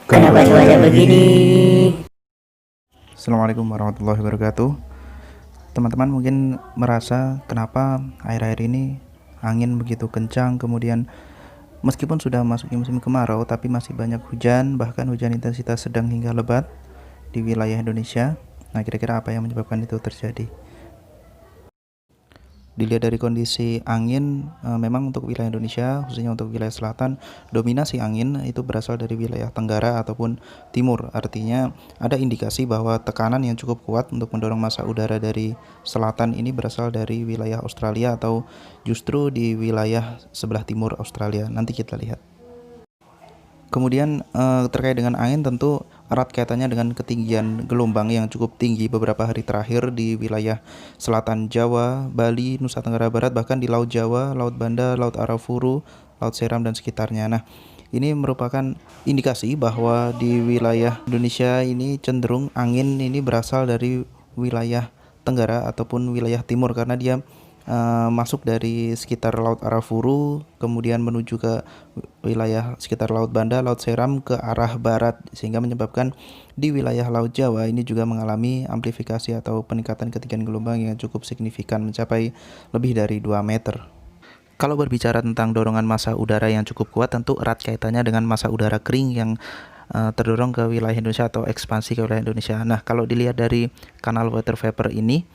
Kenapa cuaca begini? Assalamualaikum warahmatullahi wabarakatuh. Teman-teman mungkin merasa kenapa akhir-akhir ini angin begitu kencang, kemudian meskipun sudah masuk musim kemarau tapi masih banyak hujan, bahkan hujan intensitas sedang hingga lebat di wilayah Indonesia. Nah, kira-kira apa yang menyebabkan itu terjadi? Dilihat dari kondisi angin, memang untuk wilayah Indonesia, khususnya untuk wilayah selatan, dominasi angin itu berasal dari wilayah tenggara ataupun timur. Artinya ada indikasi bahwa tekanan yang cukup kuat untuk mendorong massa udara dari selatan ini berasal dari wilayah Australia atau justru di wilayah sebelah timur Australia. Nanti kita lihat. Kemudian terkait dengan angin tentu erat kaitannya dengan ketinggian gelombang yang cukup tinggi beberapa hari terakhir di wilayah selatan Jawa, Bali, Nusa Tenggara Barat, bahkan di Laut Jawa, Laut Banda, Laut Arafuru, Laut Seram dan sekitarnya. Nah, ini merupakan indikasi bahwa di wilayah Indonesia ini cenderung angin ini berasal dari wilayah tenggara ataupun wilayah timur karena dia masuk dari sekitar Laut Arafuru, kemudian menuju ke wilayah sekitar Laut Banda, Laut Seram ke arah barat, sehingga menyebabkan di wilayah Laut Jawa ini juga mengalami amplifikasi atau peningkatan ketinggian gelombang yang cukup signifikan mencapai lebih dari 2 meter. Kalau berbicara tentang dorongan massa udara yang cukup kuat, tentu erat kaitannya dengan massa udara kering yang terdorong ke wilayah Indonesia atau ekspansi ke wilayah Indonesia. Nah, kalau dilihat dari kanal water vapor ini,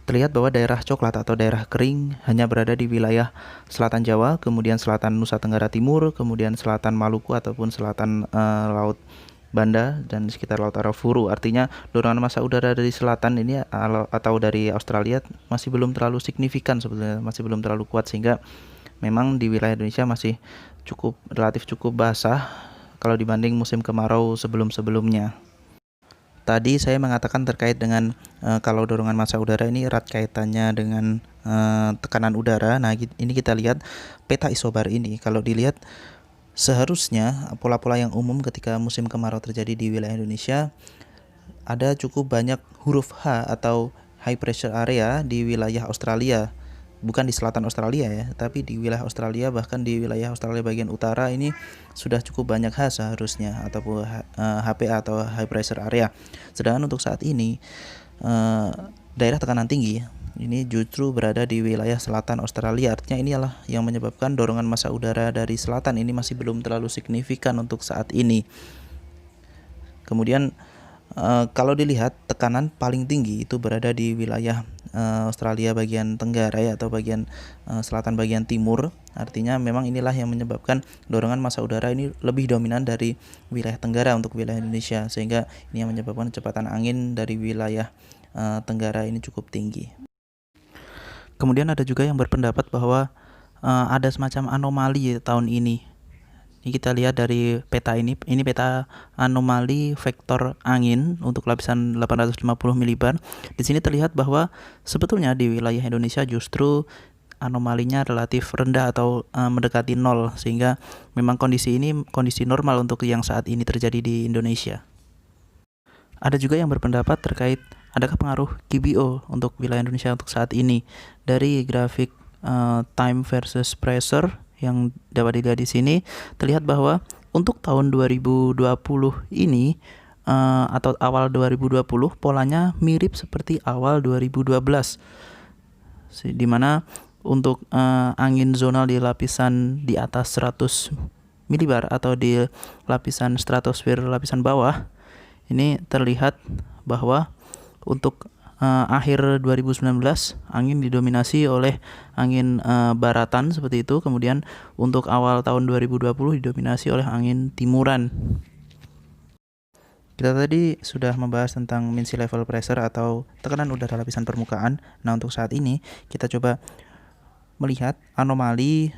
terlihat bahwa daerah coklat atau daerah kering hanya berada di wilayah selatan Jawa, kemudian selatan Nusa Tenggara Timur, kemudian selatan Maluku ataupun selatan Laut Banda dan sekitar Laut Arafuru. Artinya dorongan massa udara dari selatan ini atau dari Australia masih belum terlalu signifikan sebetulnya, masih belum terlalu kuat, sehingga memang di wilayah Indonesia masih relatif cukup basah kalau dibanding musim kemarau sebelum-sebelumnya. Tadi saya mengatakan terkait dengan kalau dorongan massa udara ini erat kaitannya dengan tekanan udara. Nah, ini kita lihat peta isobar ini. Kalau dilihat seharusnya pola-pola yang umum ketika musim kemarau terjadi di wilayah Indonesia, ada cukup banyak huruf H atau high pressure area di wilayah Australia. Bukan di selatan Australia ya, tapi di wilayah Australia, bahkan di wilayah Australia bagian utara ini sudah cukup banyak H seharusnya, ataupun HPA atau high pressure area. Sedangkan untuk saat ini daerah tekanan tinggi ini justru berada di wilayah selatan Australia. Artinya inilah yang menyebabkan dorongan massa udara dari selatan ini masih belum terlalu signifikan untuk saat ini. Kemudian kalau dilihat tekanan paling tinggi itu berada di wilayah Australia bagian tenggara ya, atau bagian selatan bagian timur. Artinya memang inilah yang menyebabkan dorongan massa udara ini lebih dominan dari wilayah tenggara untuk wilayah Indonesia, sehingga ini yang menyebabkan kecepatan angin dari wilayah tenggara ini cukup tinggi. Kemudian ada juga yang berpendapat bahwa ada semacam anomali tahun ini. Ini kita lihat dari peta ini peta anomali vektor angin untuk lapisan 850 mbar. Di sini terlihat bahwa sebetulnya di wilayah Indonesia justru anomalinya relatif rendah atau mendekati nol, sehingga memang kondisi ini kondisi normal untuk yang saat ini terjadi di Indonesia. Ada juga yang berpendapat terkait adakah pengaruh QBO untuk wilayah Indonesia untuk saat ini. Dari grafik time versus pressure yang dapat dilihat di sini, terlihat bahwa untuk tahun 2020 ini atau awal 2020 polanya mirip seperti awal 2012, di mana untuk angin zonal di lapisan di atas 100 milibar atau di lapisan stratosfer lapisan bawah ini terlihat bahwa untuk akhir 2019 angin didominasi oleh angin baratan seperti itu. Kemudian untuk awal tahun 2020 didominasi oleh angin timuran. Kita tadi sudah membahas tentang mean sea level pressure atau tekanan udara lapisan permukaan. Nah, untuk saat ini kita coba melihat anomali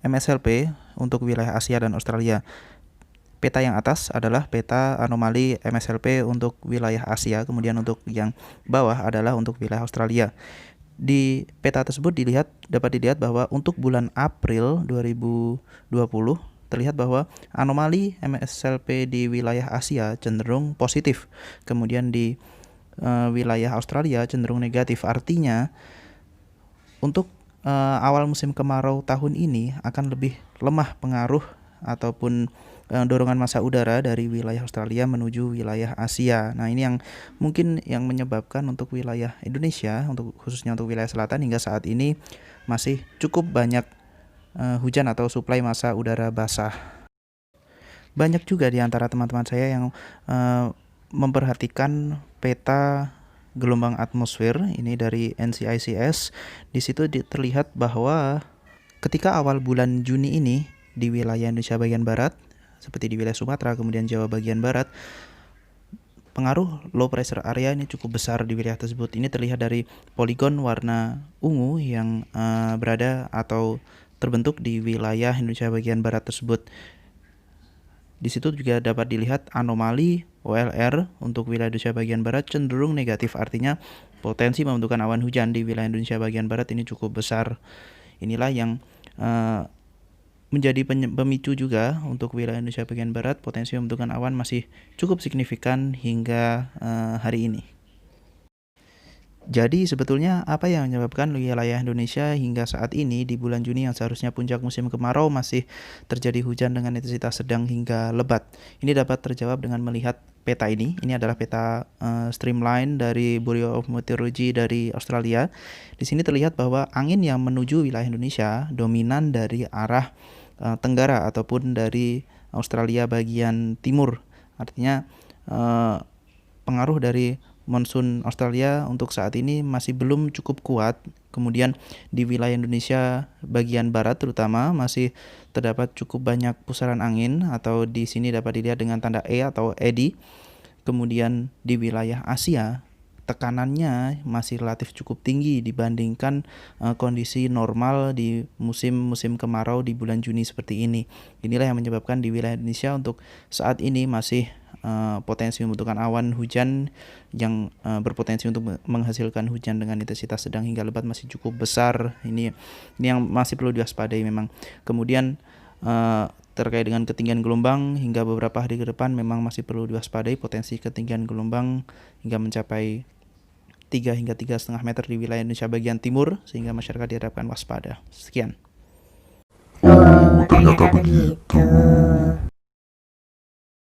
MSLP untuk wilayah Asia dan Australia. Peta yang atas adalah peta anomali MSLP untuk wilayah Asia, kemudian untuk yang bawah adalah untuk wilayah Australia. Di peta tersebut dapat dilihat bahwa untuk bulan April 2020 terlihat bahwa anomali MSLP di wilayah Asia cenderung positif, kemudian di wilayah Australia cenderung negatif. Artinya untuk awal musim kemarau tahun ini akan lebih lemah pengaruh ataupun dorongan massa udara dari wilayah Australia menuju wilayah Asia. Nah, ini yang mungkin yang menyebabkan untuk wilayah Indonesia, khususnya untuk wilayah selatan hingga saat ini masih cukup banyak hujan atau suplai massa udara basah. Banyak juga di antara teman-teman saya yang memperhatikan peta gelombang atmosfer ini dari NCICS. Di situ terlihat bahwa ketika awal bulan Juni ini di wilayah Indonesia bagian barat, seperti di wilayah Sumatera, kemudian Jawa bagian barat, pengaruh low pressure area ini cukup besar di wilayah tersebut. Ini terlihat dari poligon warna ungu yang berada atau terbentuk di wilayah Indonesia bagian barat tersebut. Di situ juga dapat dilihat anomali OLR untuk wilayah Indonesia bagian barat cenderung negatif, artinya potensi pembentukan awan hujan di wilayah Indonesia bagian barat ini cukup besar. Inilah yang menjadi pemicu juga untuk wilayah Indonesia bagian barat, potensi pembentukan awan masih cukup signifikan hingga hari ini. Jadi sebetulnya apa yang menyebabkan wilayah Indonesia hingga saat ini di bulan Juni yang seharusnya puncak musim kemarau masih terjadi hujan dengan intensitas sedang hingga lebat? Ini dapat terjawab dengan melihat peta ini. Ini adalah peta streamline dari Bureau of Meteorology dari Australia. Di sini terlihat bahwa angin yang menuju wilayah Indonesia dominan dari arah tenggara ataupun dari Australia bagian timur. Artinya pengaruh dari monsun Australia untuk saat ini masih belum cukup kuat. Kemudian di wilayah Indonesia bagian barat terutama masih terdapat cukup banyak pusaran angin atau di sini dapat dilihat dengan tanda E atau eddy. Kemudian di wilayah Asia tekanannya masih relatif cukup tinggi dibandingkan kondisi normal di musim kemarau di bulan Juni seperti ini. Inilah yang menyebabkan di wilayah Indonesia untuk saat ini masih potensi pembentukan awan hujan yang berpotensi untuk menghasilkan hujan dengan intensitas sedang hingga lebat masih cukup besar. Ini yang masih perlu diwaspadai memang. Kemudian terkait dengan ketinggian gelombang hingga beberapa hari ke depan memang masih perlu diwaspadai potensi ketinggian gelombang hingga mencapai 3 hingga 3,5 meter di wilayah Indonesia bagian timur sehingga masyarakat diharapkan waspada. Sekian. Oh, ternyata begitu.